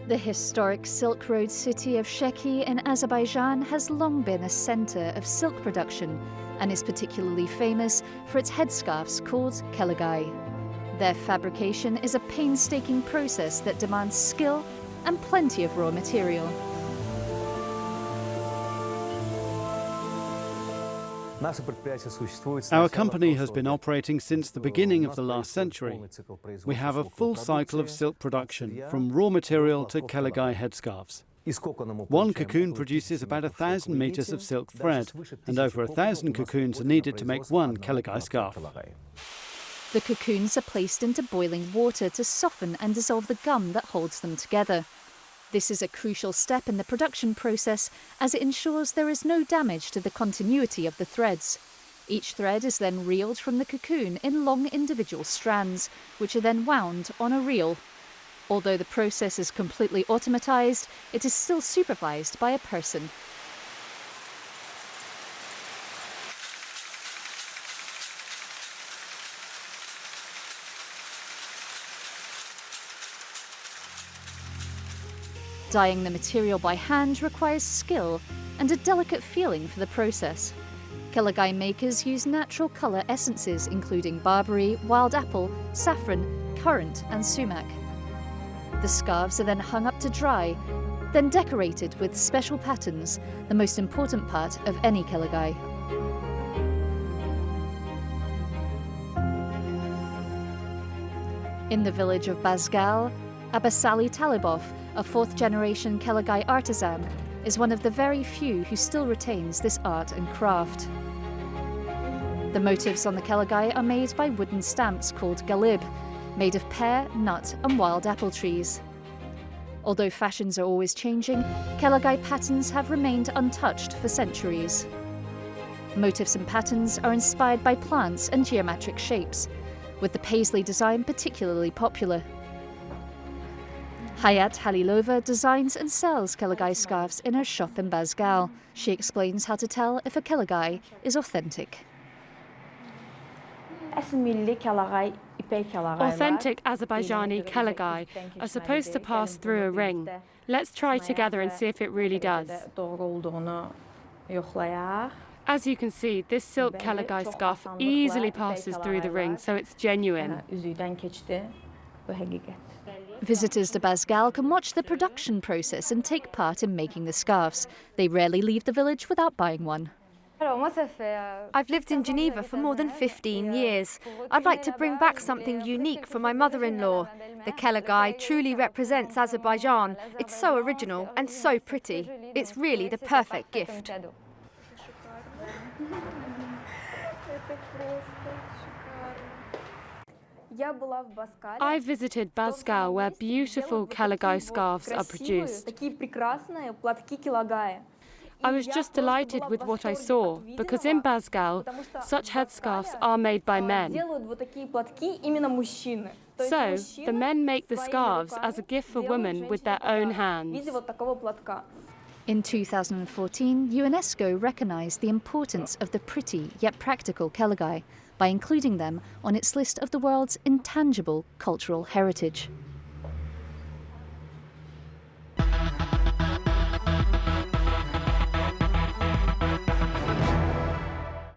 The historic Silk Road city of Sheki in Azerbaijan has long been a centre of silk production and is particularly famous for its headscarves called kelaghayi. Their fabrication is a painstaking process that demands skill and plenty of raw material. Our company has been operating since the beginning of the last century. We have a full cycle of silk production, from raw material to kelaghayi headscarves. One cocoon produces about 1,000 meters of silk thread, and over 1,000 cocoons are needed to make one kelaghayi scarf. The cocoons are placed into boiling water to soften and dissolve the gum that holds them together. This is a crucial step in the production process as it ensures there is no damage to the continuity of the threads. Each thread is then reeled from the cocoon in long individual strands, which are then wound on a reel. Although the process is completely automatized, it is still supervised by a person. Dyeing the material by hand requires skill and a delicate feeling for the process. Kelaghayi makers use natural colour essences including barberry, wild apple, saffron, currant and sumac. The scarves are then hung up to dry, then decorated with special patterns, the most important part of any kelaghayi. In the village of Bazgal, Abbasali Talibov, a fourth-generation kelaghayi artisan, is one of the very few who still retains this art and craft. The motifs on the kelaghayi are made by wooden stamps called galib, made of pear, nut and wild apple trees. Although fashions are always changing, kelaghayi patterns have remained untouched for centuries. Motifs and patterns are inspired by plants and geometric shapes, with the paisley design particularly popular. Hayat Halilova designs and sells kelaghayi scarves in her shop in Bazgal. She explains how to tell if a kelaghayi is authentic. Authentic Azerbaijani kelaghayi are supposed to pass through a ring. Let's try together and see if it really does. As you can see, this silk kelaghayi scarf easily passes through the ring, so it's genuine. Visitors to Bazgal can watch the production process and take part in making the scarves. They rarely leave the village without buying one. I've lived in Geneva for more than 15 years. I'd like to bring back something unique for my mother-in-law. The kelaghayi truly represents Azerbaijan. It's so original and so pretty. It's really the perfect gift. I visited Bazgal, where beautiful kelaghayi scarves are produced. I was just delighted with what I saw, because in Bazgal, such headscarves are made by men. So, the men make the scarves as a gift for women with their own hands. In 2014, UNESCO recognised the importance of the pretty yet practical kelaghayi by including them on its list of the world's intangible cultural heritage.